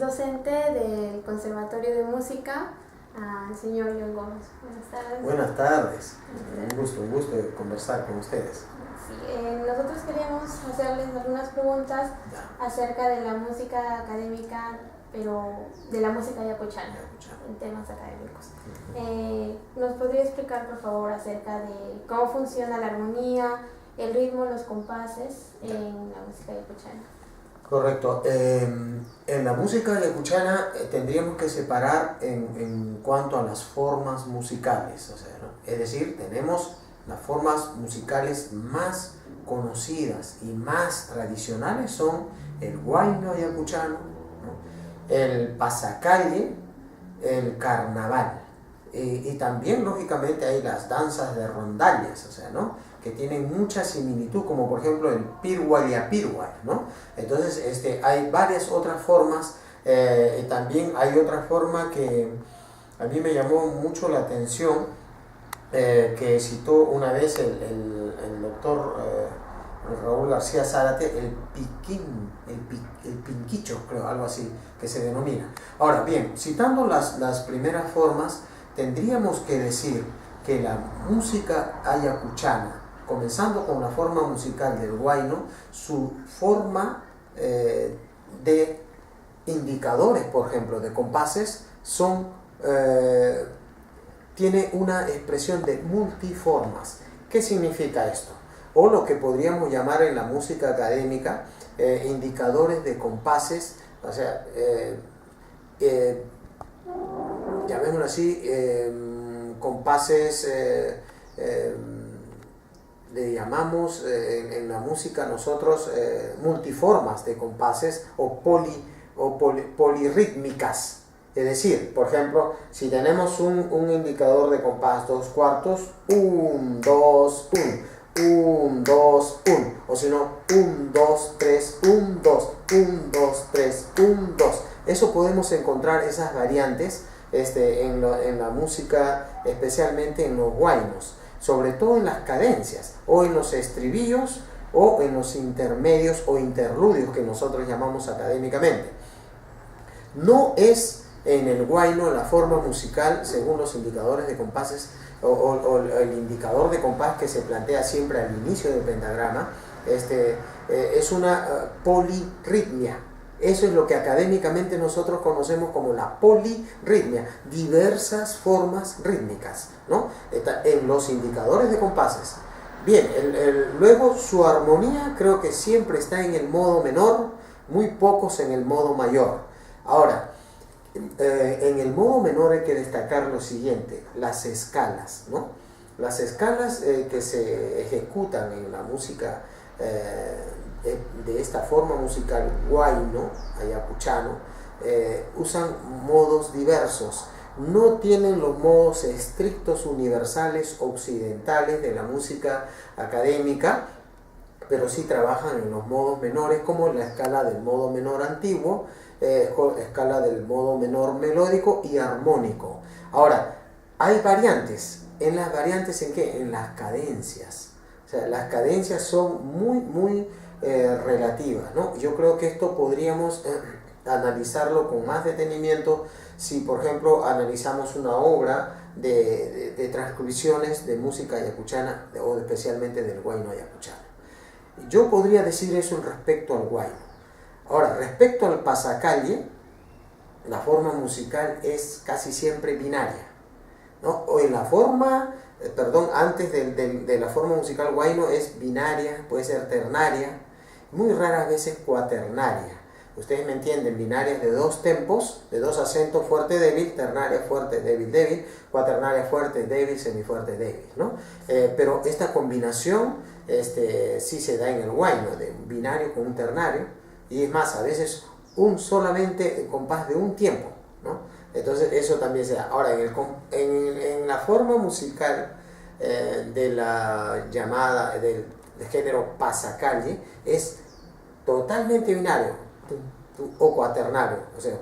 es docente del Conservatorio de Música, al señor John Gómez. Buenas tardes. Buenas tardes. Un gusto de conversar con ustedes. Sí, nosotros queríamos hacerles algunas preguntas acerca de la música académica, pero de la música yacuchana, en temas académicos. ¿Nos podría explicar, por favor, acerca de cómo funciona la armonía, el ritmo, los compases en la música yacuchana? Correcto. En la música yacuchana tendríamos que separar en cuanto a las formas musicales, o sea, ¿no? Es decir, tenemos las formas musicales más conocidas y más tradicionales son el huayno yacuchano, ¿no? El pasacalle, el carnaval, y también lógicamente hay las danzas de rondallas, o sea, ¿no? Que tienen mucha similitud, como por ejemplo el pirguay y pirguay, ¿no? Entonces hay varias otras formas, también hay otra forma que a mí me llamó mucho la atención, que citó una vez el doctor Raúl García Zárate, el piquín, el pinquicho, creo, algo así que se denomina. Ahora bien, citando las primeras formas, tendríamos que decir que la música ayacuchana, comenzando con la forma musical del huayno, su forma de indicadores, por ejemplo, de compases, tiene una expresión de multiformas. ¿Qué significa esto? O lo que podríamos llamar en la música académica indicadores de compases, o sea, llamémoslo así, compases, le llamamos en la música nosotros multiformas de compases o polirrítmicas. Es decir, por ejemplo, si tenemos un indicador de compás 2/4, 1, 2, 1, 1, 2, 1, o si no, 1, 2, 3, 1, 2, 1, 2, 3, 1, 2. Eso podemos encontrar esas variantes en la música, especialmente en los huaynos, sobre todo en las cadencias, o en los estribillos, o en los intermedios o interludios que nosotros llamamos académicamente. No es en el huayno la forma musical según los indicadores de compases o el indicador de compás que se plantea siempre al inicio del pentagrama, es una polirritmia. Eso es lo que académicamente nosotros conocemos como la polirritmia, diversas formas rítmicas, ¿no? En los indicadores de compases. Bien, luego su armonía creo que siempre está en el modo menor, muy pocos en el modo mayor. Ahora, en el modo menor hay que destacar lo siguiente, las escalas, ¿no? Las escalas que se ejecutan en la música de esta forma musical huayno, ayacuchano, usan modos diversos. No tienen los modos estrictos universales occidentales de la música académica, pero sí trabajan en los modos menores, como la escala del modo menor antiguo, escala del modo menor melódico y armónico. Ahora, hay variantes. ¿En las variantes en qué? En las cadencias. O sea, las cadencias son muy relativas, ¿no? Yo creo que esto podríamos analizarlo con más detenimiento si, por ejemplo, analizamos una obra de transcripciones de música ayacuchana o especialmente del huayno ayacuchano. Yo podría decir eso respecto al huayno. Ahora, respecto al pasacalle, la forma musical es casi siempre binaria, ¿no? O en la forma, antes de la forma musical huayno es binaria, puede ser ternaria, muy raras veces cuaternaria. Ustedes me entienden, binaria es de dos tempos, de dos acentos, fuerte, débil, ternaria, fuerte, débil, débil, cuaternaria, fuerte, débil, semifuerte, débil, ¿no? Pero esta combinación sí se da en el huayno, de un binario con un ternario, y es más, a veces solamente compás de un tiempo, ¿no? Entonces eso también se da. Ahora, en la forma musical de la llamada del género pasacalle es totalmente binario o cuaternario, o sea,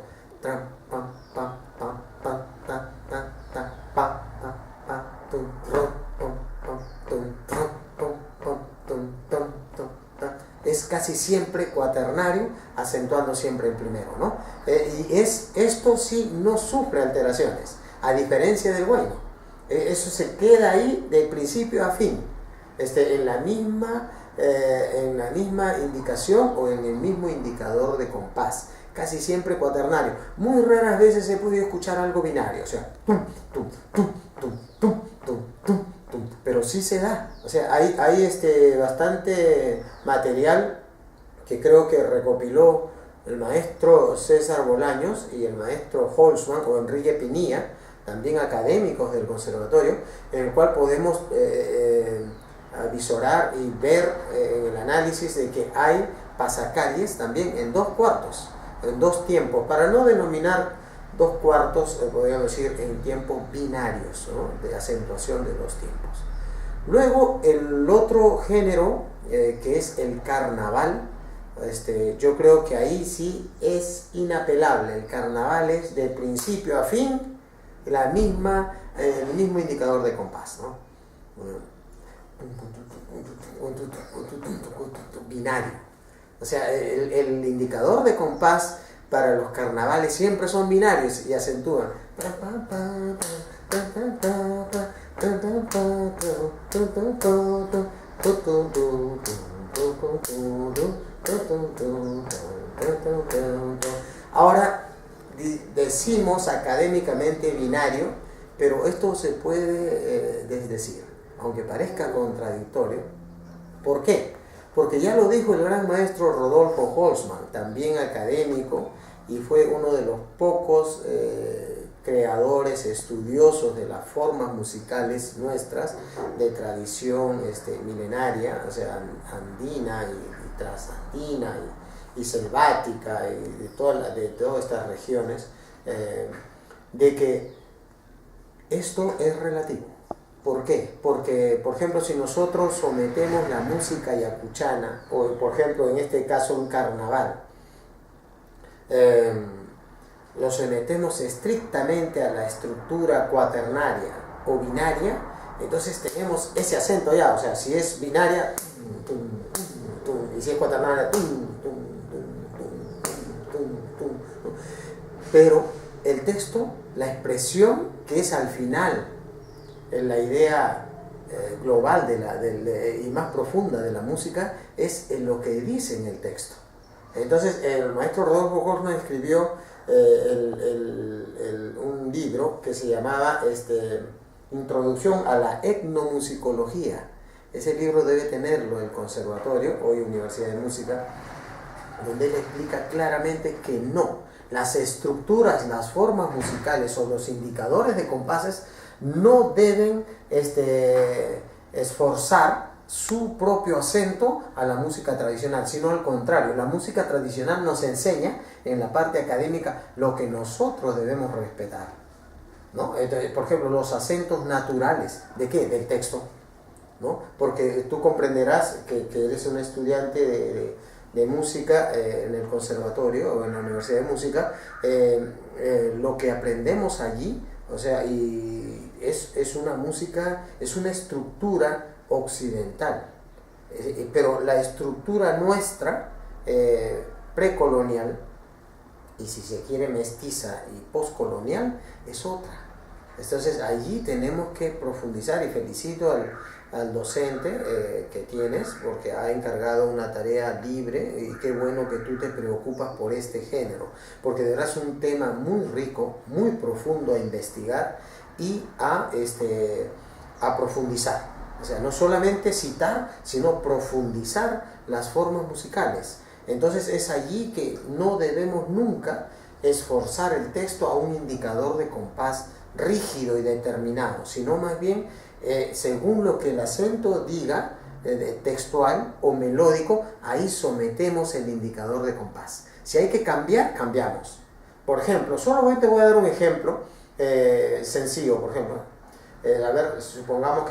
es casi siempre cuaternario, acentuando siempre el primero, ¿no? Esto sí no sufre alteraciones, a diferencia del bueno. Eso se queda ahí de principio a fin, en la misma indicación o en el mismo indicador de compás, casi siempre cuaternario. Muy raras veces he podido escuchar algo binario, o sea, tum, tum, tum, tum, tum, tum, tum, tum, pero sí se da. O sea, hay bastante material que creo que recopiló el maestro César Bolaños y el maestro Holzman o Enrique Pinilla, también académicos del conservatorio, en el cual podemos visorar y ver en el análisis de que hay pasacalles también en 2 cuartos, en 2 tiempos, para no denominar 2 cuartos, podríamos decir, en tiempos binarios, ¿no? De acentuación de 2 tiempos. Luego, el otro género, que es el carnaval, yo creo que ahí sí es inapelable. El carnaval es de principio a fin el mismo indicador de compás, ¿no? Binario. O sea, el indicador de compás para los carnavales siempre son binarios y acentúan. Ahora decimos académicamente binario, pero esto se puede desdecir, aunque parezca contradictorio. ¿Por qué? Porque ya lo dijo el gran maestro Rodolfo Holzman, también académico, y fue uno de los pocos creadores, estudiosos de las formas musicales nuestras, de tradición milenaria, o sea, andina y transandina y selvática, y de todas estas regiones, de que esto es relativo. ¿Por qué? Porque, por ejemplo, si nosotros sometemos la música yacuchana, o por ejemplo en este caso un carnaval, lo sometemos estrictamente a la estructura cuaternaria o binaria, entonces tenemos ese acento ya, o sea, si es binaria, tum, tum, tum, y si es cuaternaria, tum, tum, tum, tum, tum. Pero el texto, la expresión que es al final, la idea global y más profunda de la música, es en lo que dice en el texto. Entonces el maestro Rodolfo Holzman escribió un libro que se llamaba Introducción a la etnomusicología. Ese libro debe tenerlo el conservatorio, hoy Universidad de Música, donde él explica claramente que no, las estructuras, las formas musicales o los indicadores de compases no deben esforzar su propio acento a la música tradicional, sino al contrario. La música tradicional nos enseña en la parte académica lo que nosotros debemos respetar, ¿no? Entonces, por ejemplo, los acentos naturales, ¿de qué? Del texto, ¿no? Porque tú comprenderás que eres un estudiante de música en el conservatorio o en la Universidad de Música, lo que aprendemos allí, o sea, y es una música, es una estructura occidental, pero la estructura nuestra precolonial, y si se quiere mestiza y postcolonial, es otra. Entonces allí tenemos que profundizar, y felicito al docente que tienes, porque ha encargado una tarea libre, y qué bueno que tú te preocupas por este género, porque de verdad es un tema muy rico, muy profundo a investigar y a profundizar. O sea, no solamente citar, sino profundizar las formas musicales. Entonces es allí que no debemos nunca esforzar el texto a un indicador de compás rígido y determinado, sino más bien según lo que el acento diga, textual o melódico, ahí sometemos el indicador de compás. Si hay que cambiar, cambiamos. Por ejemplo, solamente voy a dar un ejemplo sencillo. Por ejemplo, a ver, supongamos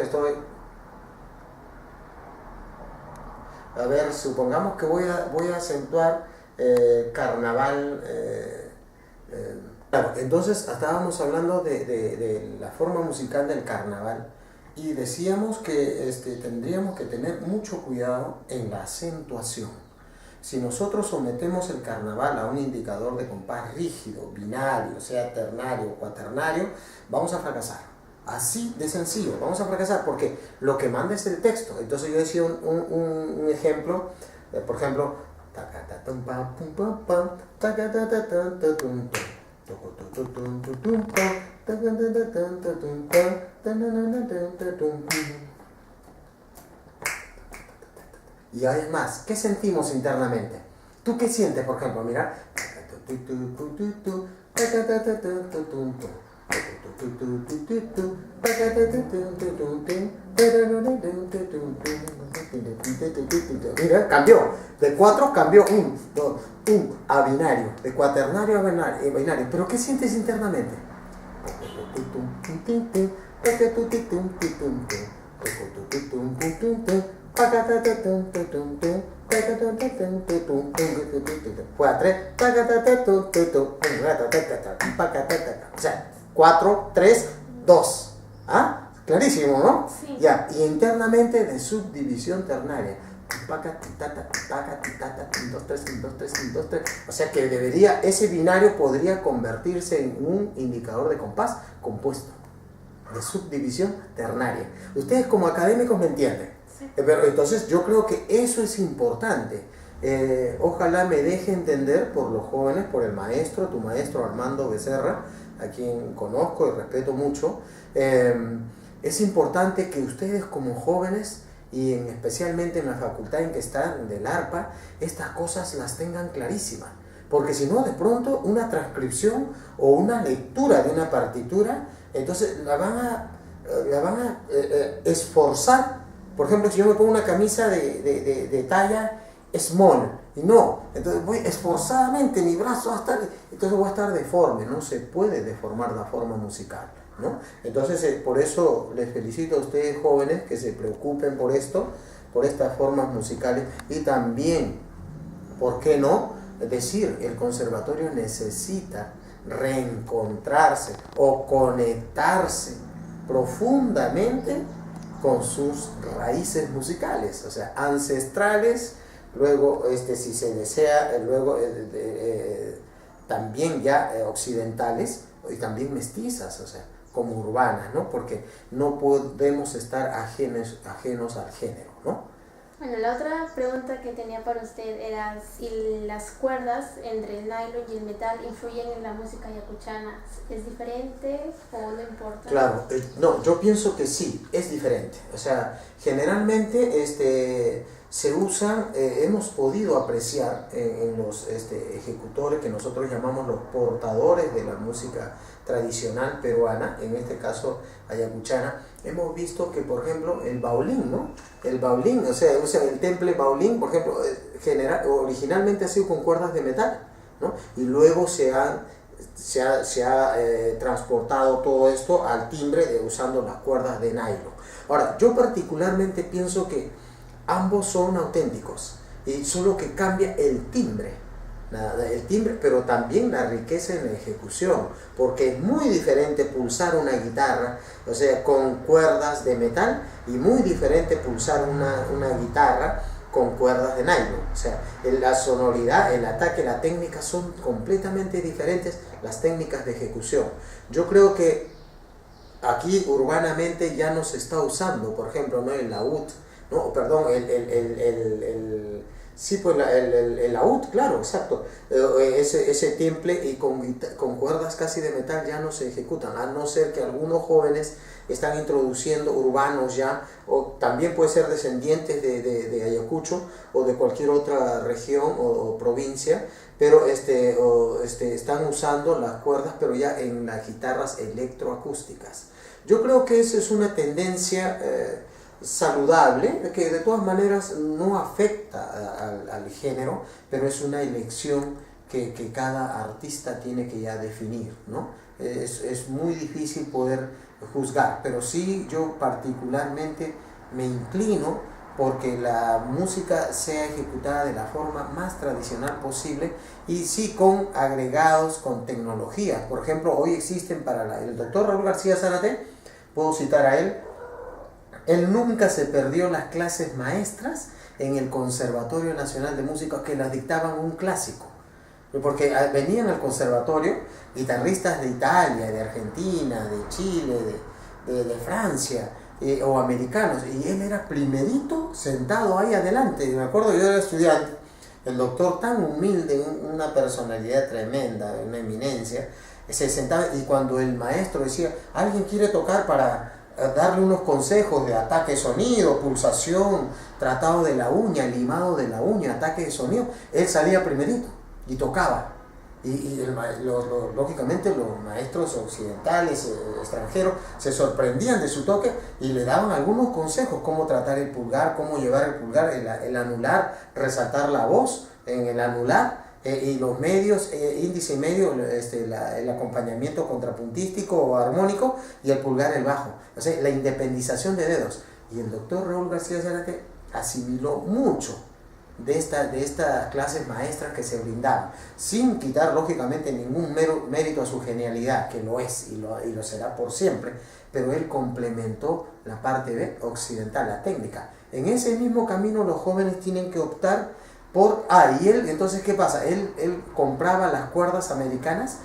que voy a acentuar carnaval. Claro, entonces estábamos hablando de la forma musical del carnaval, y decíamos que tendríamos que tener mucho cuidado en la acentuación. si nosotros sometemos el carnaval a un indicador de compás rígido, binario, sea ternario o cuaternario, vamos a fracasar. Así de sencillo, vamos a fracasar porque lo que manda es el texto. Entonces yo decía un ejemplo, por ejemplo, y además, ¿qué sentimos internamente? ¿Tú qué sientes, por ejemplo? Mira. Mira, cambió. De 4 cambió 1, 2, 1 a binario. De cuaternario a binario. ¿Pero qué sientes internamente? Fue a 3. O sea, 4, 3, 2. ¿Ah? Clarísimo, ¿no? Sí. Ya, y internamente de subdivisión ternaria. 2, 3, 2, 3, 2, 3. O sea que debería, ese binario podría convertirse en un indicador de compás compuesto de subdivisión ternaria. Ustedes como académicos me entienden. Sí. Pero entonces yo creo que eso es importante. Ojalá me deje entender por los jóvenes, por el maestro, tu maestro Armando Becerra, a quien conozco y respeto mucho. Es importante que ustedes como jóvenes, y especialmente en la facultad en que están del ARPA, estas cosas las tengan clarísimas. Porque si no, de pronto una transcripción o una lectura de una partitura, entonces la van a esforzar. Por ejemplo, si yo me pongo una camisa de talla small, y no, entonces voy esforzadamente, mi brazo va a estar, entonces voy a estar deforme, no se puede deformar la forma musical, ¿no? Entonces, por eso les felicito a ustedes jóvenes que se preocupen por esto, por estas formas musicales, y también, ¿por qué no? Es decir, el conservatorio necesita reencontrarse o conectarse profundamente con sus raíces musicales, o sea, ancestrales, luego, si se desea, luego también ya occidentales y también mestizas, o sea, como urbanas, ¿no? Porque no podemos estar ajenos al género, ¿no? Bueno, la otra pregunta que tenía para usted era si las cuerdas entre el nylon y el metal influyen en la música yacuchana. ¿Es diferente o no importa? Claro, no, yo pienso que sí, es diferente. O sea, generalmente se usan, hemos podido apreciar en los ejecutores que nosotros llamamos los portadores de la música tradicional peruana, en este caso ayacuchana, hemos visto que, por ejemplo, el baulín, ¿no? El baulín, o sea, el temple baulín, por ejemplo, originalmente ha sido con cuerdas de metal, ¿no? Y luego se ha transportado todo esto al timbre usando las cuerdas de nylon. Ahora, yo particularmente pienso que ambos son auténticos, y solo que cambia el timbre, pero también la riqueza en la ejecución, porque es muy diferente pulsar una guitarra, o sea, con cuerdas de metal, y muy diferente pulsar una guitarra con cuerdas de nylon. O sea, la sonoridad, el ataque, la técnica son completamente diferentes, las técnicas de ejecución. Yo creo que aquí urbanamente ya no se está usando, por ejemplo, ¿no? El laúd, no, perdón, sí, pues el laúd, claro, exacto. Ese temple y con cuerdas casi de metal ya no se ejecutan, a no ser que algunos jóvenes están introduciendo urbanos ya, o también puede ser descendientes de Ayacucho o de cualquier otra región o provincia, pero están usando las cuerdas, pero ya en las guitarras electroacústicas. Yo creo que esa es una tendencia saludable, que de todas maneras no afecta al género, pero es una elección que cada artista tiene que ya definir, ¿no? Es muy difícil poder juzgar, pero sí yo particularmente me inclino porque la música sea ejecutada de la forma más tradicional posible, y sí con agregados, con tecnología. Por ejemplo, hoy existen para el doctor Raúl García Zárate, puedo citar a él nunca se perdió las clases maestras en el Conservatorio Nacional de Música que las dictaban un clásico. Porque venían al conservatorio guitarristas de Italia, de Argentina, de Chile, de Francia, o americanos, y él era primerito sentado ahí adelante. Me acuerdo, yo era estudiante, el doctor tan humilde, una personalidad tremenda, una eminencia, se sentaba, y cuando el maestro decía, alguien quiere tocar para darle unos consejos de ataque de sonido, pulsación, tratado de la uña, limado de la uña, ataque de sonido, él salía primerito y tocaba. Lógicamente los maestros occidentales, extranjeros, se sorprendían de su toque y le daban algunos consejos, cómo tratar el pulgar, cómo llevar el pulgar, el anular, resaltar la voz en el anular, y los medios, índice y medio, el acompañamiento contrapuntístico o armónico, y el pulgar el bajo, o sea, la independización de dedos. Y el doctor Raúl García Zárate asimiló mucho de estas clases maestras que se brindaban, sin quitar lógicamente ningún mérito a su genialidad, que lo es y lo será por siempre, pero él complementó la parte occidental, la técnica. En ese mismo camino los jóvenes tienen que optar por... y él, entonces, ¿qué pasa? Él compraba las cuerdas americanas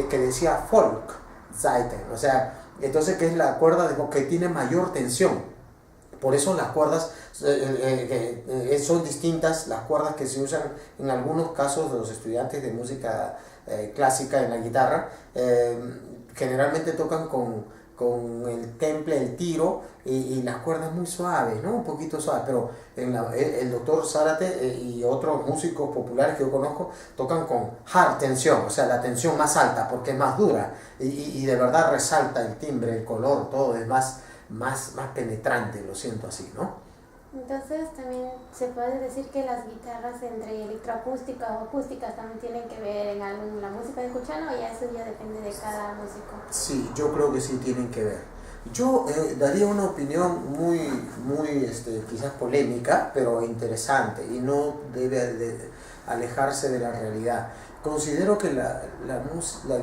que decía folk, Zeiten, o sea, entonces, que es la cuerda que tiene mayor tensión. Por eso las cuerdas son distintas, las cuerdas que se usan en algunos casos de los estudiantes de música clásica en la guitarra, generalmente tocan con el temple, el tiro, y las cuerdas muy suaves, ¿no? Un poquito suaves, pero el doctor Zárate y otros músicos populares que yo conozco tocan con hard tensión, o sea, la tensión más alta porque es más dura y de verdad resalta el timbre, el color, todo es más penetrante, lo siento así, ¿no? Entonces también se puede decir que las guitarras entre electroacústicas o acústicas también tienen que ver en algo en la música de Cuchano, o ya eso ya depende de cada músico. Sí, yo creo que sí tienen que ver. Yo daría una opinión muy quizás polémica, pero interesante, y no debe de alejarse de la realidad. Considero que la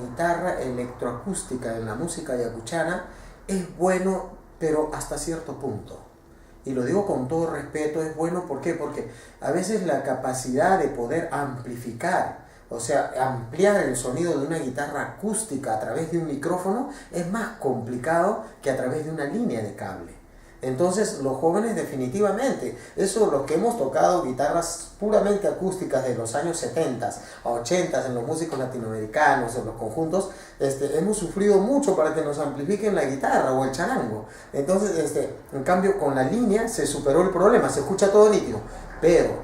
guitarra electroacústica en la música ayacuchana es bueno, pero hasta cierto punto. Y lo digo con todo respeto, es bueno, ¿por qué? Porque a veces la capacidad de poder amplificar, o sea, ampliar el sonido de una guitarra acústica a través de un micrófono es más complicado que a través de una línea de cable. Entonces los jóvenes definitivamente, eso los que hemos tocado guitarras puramente acústicas de los años 70 a 80 en los músicos latinoamericanos, en los conjuntos, hemos sufrido mucho para que nos amplifiquen la guitarra o el charango. Entonces, en cambio con la línea se superó el problema, se escucha todo nítido. Pero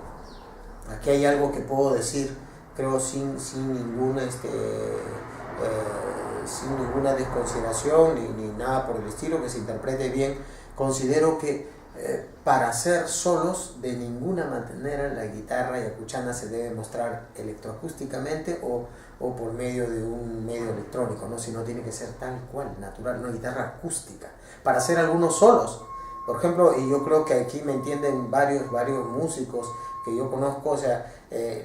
aquí hay algo que puedo decir, creo sin ninguna desconsideración ni nada por el estilo, que se interprete bien. Considero que para ser solos, de ninguna manera la guitarra ayacuchana se debe mostrar electroacústicamente o por medio de un medio electrónico, ¿no? Sino tiene que ser tal cual, natural, una guitarra acústica. Para hacer algunos solos, por ejemplo, y yo creo que aquí me entienden varios músicos que yo conozco, o sea,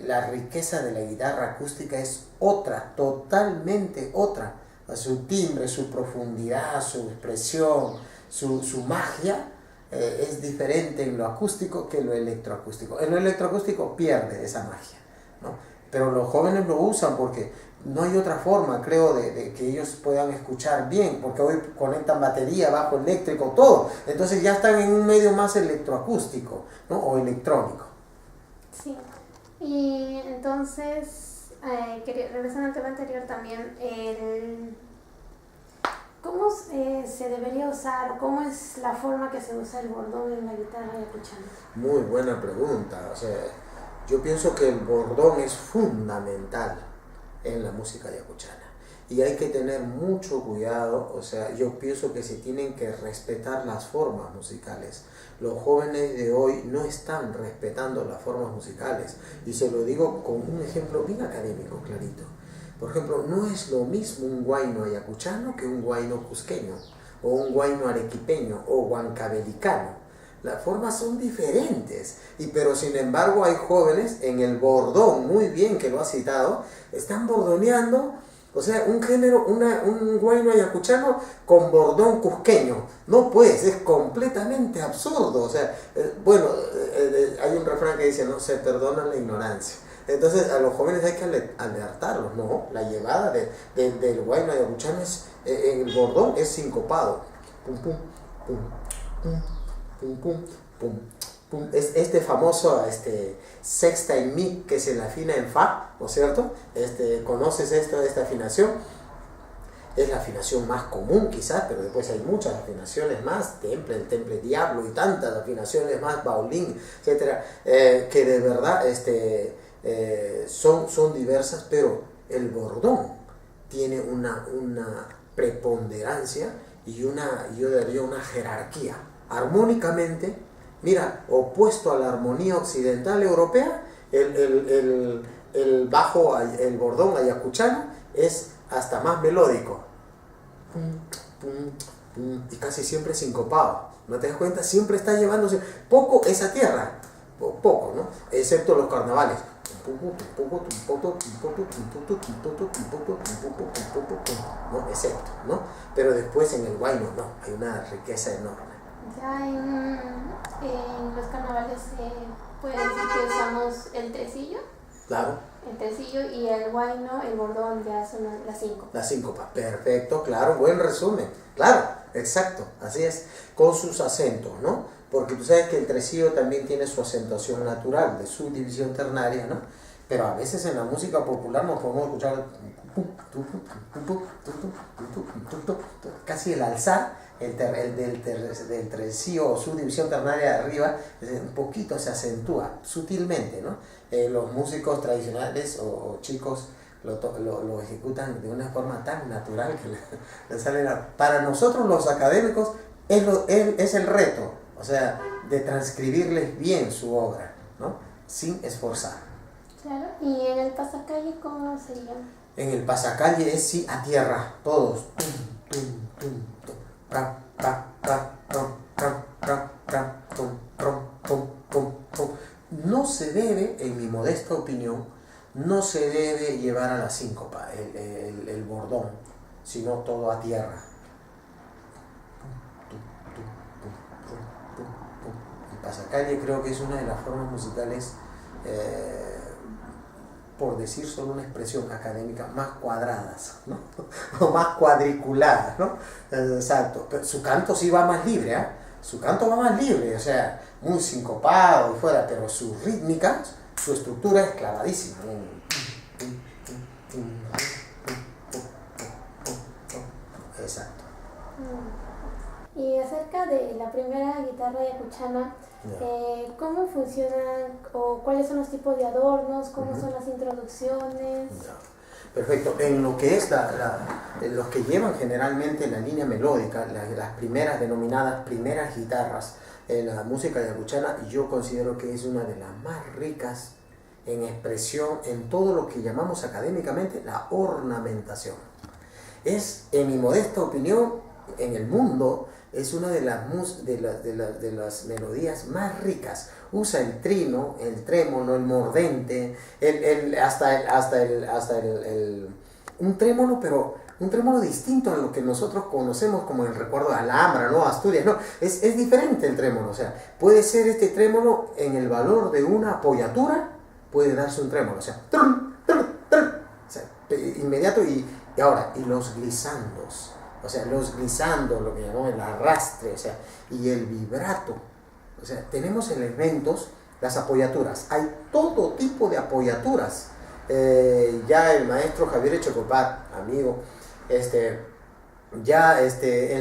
la riqueza de la guitarra acústica es otra, totalmente otra. Su timbre, su profundidad, su expresión, su magia es diferente en lo acústico que en lo electroacústico. En lo electroacústico pierde esa magia, ¿no? Pero los jóvenes lo usan porque no hay otra forma, creo, de que ellos puedan escuchar bien, porque hoy conectan batería, bajo eléctrico, todo. Entonces ya están en un medio más electroacústico, ¿no? O electrónico. Sí, y entonces, regresando al tema anterior también, ¿cómo se debería usar, cómo es la forma que se usa el bordón en la guitarra ayacuchana? Muy buena pregunta. O sea, yo pienso que el bordón es fundamental en la música ayacuchana y hay que tener mucho cuidado. O sea, yo pienso que se tienen que respetar las formas musicales. Los jóvenes de hoy no están respetando las formas musicales, y se lo digo con un ejemplo bien académico, clarito. Por ejemplo, no es lo mismo un huayno ayacuchano que un huayno cusqueño, o un huayno arequipeño, o huancabelicano. Las formas son diferentes, pero sin embargo hay jóvenes en el bordón, muy bien que lo ha citado, están bordoneando O sea, un género, un huayno ayacuchano con bordón cusqueño. No pues, es completamente absurdo. O sea, hay un refrán que dice, no se perdona la ignorancia. Entonces a los jóvenes hay que alertarlos, ¿no? La llevada del huayno ayacuchano el bordón es sincopado. Pum, pum, pum, pum, pum, pum, pum. Es este famoso sexta en mi que se la afina en fa, ¿no es cierto? ¿Conoces esta afinación? Es la afinación más común quizás, pero después hay muchas afinaciones más, el temple diablo y tantas afinaciones más, baulín, etcétera, que de verdad son diversas, pero el bordón tiene una preponderancia y yo diría una jerarquía. Armónicamente, mira, opuesto a la armonía occidental europea, el bordón ayacuchano es hasta más melódico. Y casi siempre sincopado. ¿No te das cuenta? Siempre está llevándose poco esa tierra. Poco, ¿no? Excepto los carnavales. ¿No? Excepto, ¿no? Pero después en el huayno no, hay una riqueza enorme. Ya en los carnavales puede decir que usamos el tresillo. Claro. El tresillo y el huayno, el bordón ya son las síncopas. La síncopa, perfecto, claro, buen resumen. Claro, exacto, así es, con sus acentos, ¿no? Porque tú sabes que el tresillo también tiene su acentuación natural, de su división ternaria, ¿no? Pero a veces en la música popular nos podemos escuchar casi el alzar, del tresillo o su división ternaria de arriba, un poquito se acentúa sutilmente, ¿no? Los músicos tradicionales o chicos lo ejecutan de una forma tan natural que le sale para nosotros los académicos es el reto, o sea, de transcribirles bien su obra, ¿no? Sin esforzar. Claro, y en el pasacalle, ¿cómo sería? En el pasacalle es sí a tierra, todos. No se debe, en mi modesta opinión, no se debe llevar a la síncopa, el bordón, sino todo a tierra. El pasacalle creo que es una de las formas musicales, por decir solo una expresión académica, más cuadradas, ¿no? O más cuadriculadas, ¿no? Exacto. Pero su canto sí va más libre, ¿eh? Su canto va más libre, o sea, muy sincopado y fuera, pero su rítmica, su estructura es clavadísima. Exacto. Y acerca de la primera guitarra ayacuchana, ¿cómo funcionan o cuáles son los tipos de adornos, cómo son las introducciones? Perfecto. En lo que es los que llevan generalmente la línea melódica, las primeras denominadas primeras guitarras en la música ayacuchana, yo considero que es una de las más ricas en expresión en todo lo que llamamos académicamente la ornamentación. Es, en mi modesta opinión, en el mundo, es una de las melodías más ricas. Usa el trino, el trémolo, el mordente, un trémolo, pero un trémolo distinto a lo que nosotros conocemos como el recuerdo de Alhambra, ¿no? Asturias, no, es diferente el trémolo. O sea, puede ser este trémolo en el valor de una apoyatura, puede darse un trémolo, o sea, inmediato y ahora, y los glisandos. O sea, los glissandos, lo que llamamos el arrastre, o sea, y el vibrato. O sea, tenemos elementos, las apoyaturas. Hay todo tipo de apoyaturas. Ya el maestro Javier Echecopat, amigo, en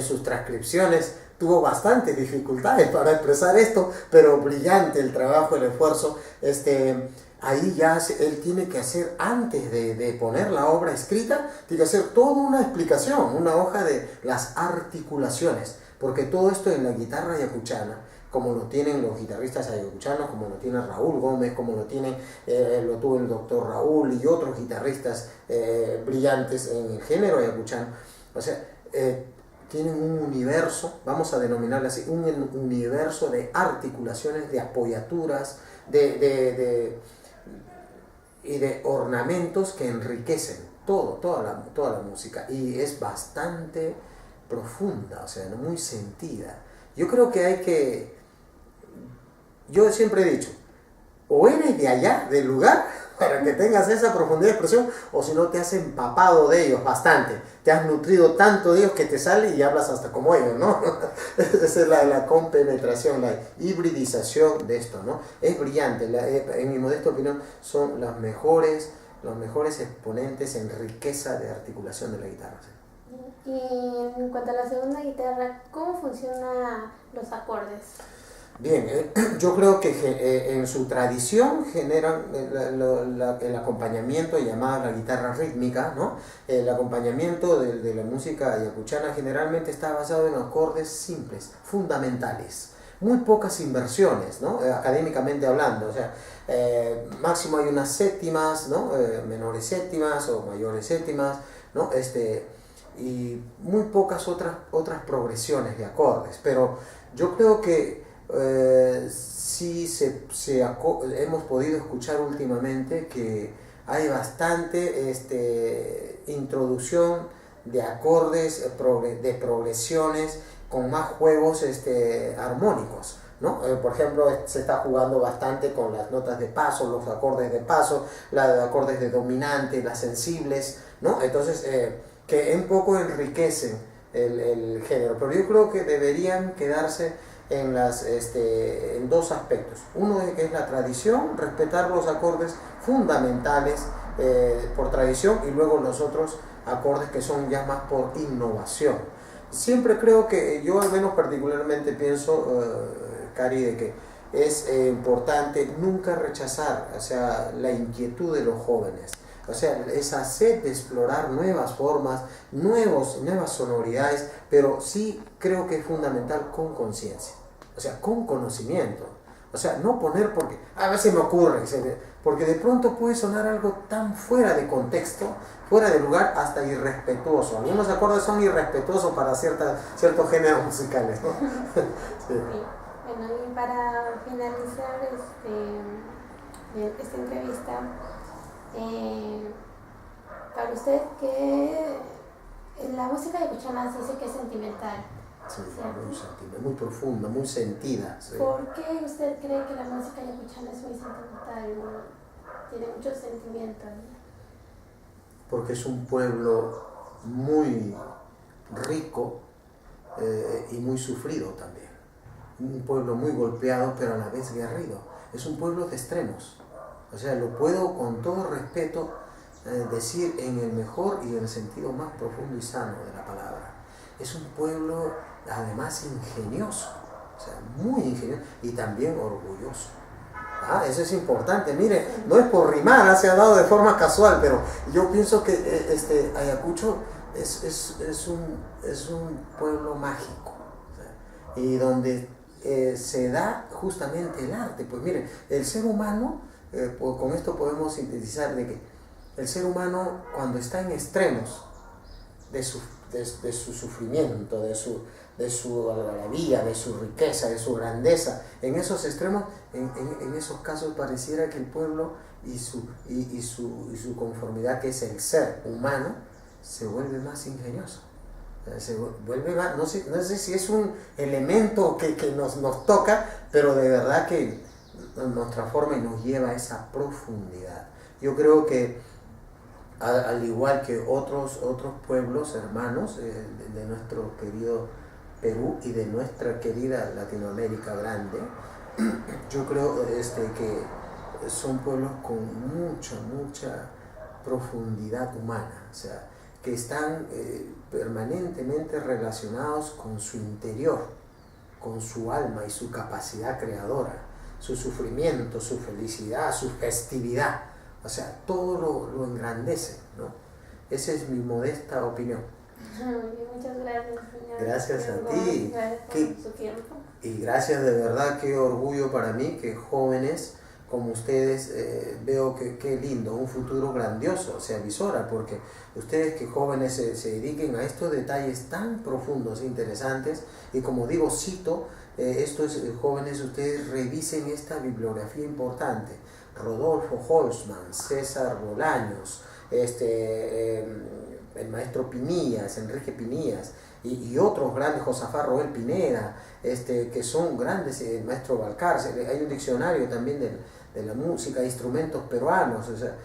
sus transcripciones tuvo bastantes dificultades para expresar esto, pero brillante el trabajo, el esfuerzo. Ahí ya él tiene que hacer, antes de poner la obra escrita, tiene que hacer toda una explicación, una hoja de las articulaciones, porque todo esto en la guitarra ayacuchana, como lo tienen los guitarristas ayacuchanos, como lo tiene Raúl Gómez, como lo tuvo el doctor Raúl y otros guitarristas brillantes en el género ayacuchano, o sea, tienen un universo, vamos a denominarlo así, un universo de articulaciones, de apoyaturas, y de ornamentos que enriquecen toda la música, y es bastante profunda, o sea, muy sentida. Yo creo que yo siempre he dicho, o eres de allá, del lugar, para que tengas esa profundidad de expresión, o si no te has empapado de ellos bastante, te has nutrido tanto de ellos que te sale y hablas hasta como ellos, ¿no? Esa es la compenetración, la hibridización de esto, ¿no? Es brillante, en mi modesta opinión, son los mejores exponentes en riqueza de articulación de la guitarra. ¿Sí? Y en cuanto a la segunda guitarra, ¿cómo funcionan los acordes? Bien, yo creo que en su tradición generan el acompañamiento llamado la guitarra rítmica, ¿no? El acompañamiento de la música ayacuchana generalmente está basado en acordes simples, fundamentales, muy pocas inversiones, ¿no? Académicamente hablando, o sea, máximo hay unas séptimas, ¿no? Menores séptimas o mayores séptimas, ¿no? Y muy pocas otras progresiones de acordes, pero yo creo que sí hemos podido escuchar últimamente que hay bastante introducción de acordes, de progresiones con más juegos armónicos, ¿no? Por ejemplo, se está jugando bastante con las notas de paso, los acordes de paso, los acordes de dominante, las sensibles, ¿no? Entonces, que un poco enriquecen el género, pero yo creo que deberían quedarse en dos aspectos. Uno es la tradición, respetar los acordes fundamentales por tradición, y luego los otros acordes que son ya más por innovación. Siempre creo que, yo al menos particularmente pienso, Cari, de que es importante nunca rechazar, o sea, la inquietud de los jóvenes. O sea, esa sed de explorar nuevas formas, nuevas sonoridades, pero sí creo que es fundamental con conciencia, o sea, con conocimiento. O sea, no poner porque a veces me ocurre, porque de pronto puede sonar algo tan fuera de contexto, fuera de lugar, hasta irrespetuoso. Algunos acordes son irrespetuosos para ciertos géneros musicales, ¿no? Sí. Bueno, y para finalizar esta entrevista, para usted, que la música ayacuchana se dice que es sentimental. Sí, muy profunda, muy sentida. Sí. ¿Por qué usted cree que la música ayacuchana es muy sentimental? Tiene mucho sentimiento, ¿no? Porque es un pueblo muy rico y muy sufrido también. Un pueblo muy golpeado, pero a la vez guerrido. Es un pueblo de extremos. O sea, lo puedo con todo respeto decir en el mejor y en el sentido más profundo y sano de la palabra. Es un pueblo además ingenioso, o sea, muy ingenioso y también orgulloso. Eso es importante. Mire, no es por rimar, se ha dado de forma casual, pero yo pienso que Ayacucho es un pueblo mágico, o sea, y donde se da justamente el arte. Pues mire, el ser humano, con esto podemos sintetizar de que el ser humano, cuando está en extremos de su sufrimiento, de su algarabía, de su riqueza, de su grandeza, en esos extremos, en esos casos pareciera que el pueblo y su conformidad, que es el ser humano, se vuelve más ingenioso. Se vuelve más, no sé si es un elemento que nos toca, pero de verdad que nos transforma y nos lleva a esa profundidad. Yo creo que al igual que otros pueblos hermanos de nuestro querido Perú y de nuestra querida Latinoamérica grande, yo creo que son pueblos con mucha profundidad humana, o sea, que están permanentemente relacionados con su interior, con su alma y su capacidad creadora, su sufrimiento, su felicidad, su festividad. O sea, todo lo engrandece, ¿no? Esa es mi modesta opinión. Muchas gracias, señor. Gracias a ti. Gracias por su tiempo. Y gracias, de verdad, qué orgullo para mí que jóvenes como ustedes, veo que qué lindo, un futuro grandioso se avisora, porque ustedes que jóvenes se dediquen a estos detalles tan profundos e interesantes, y como digo, cito, estos jóvenes, ustedes revisen esta bibliografía importante: Rodolfo Holzman, César Bolaños, el maestro Pinías, Enrique Pinías, y otros grandes, Josafat Roel Pineda, que son grandes, el maestro Valcárcel. Hay un diccionario también de la música, instrumentos peruanos, o sea,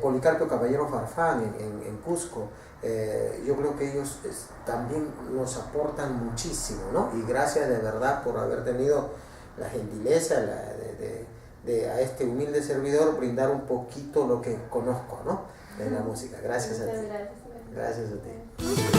Policarpio Caballero Farfán en Cusco. Yo creo que ellos también nos aportan muchísimo, ¿no? Y gracias de verdad por haber tenido la gentileza de a este humilde servidor brindar un poquito lo que conozco, ¿no? De la música. Gracias a ti. Gracias a ti.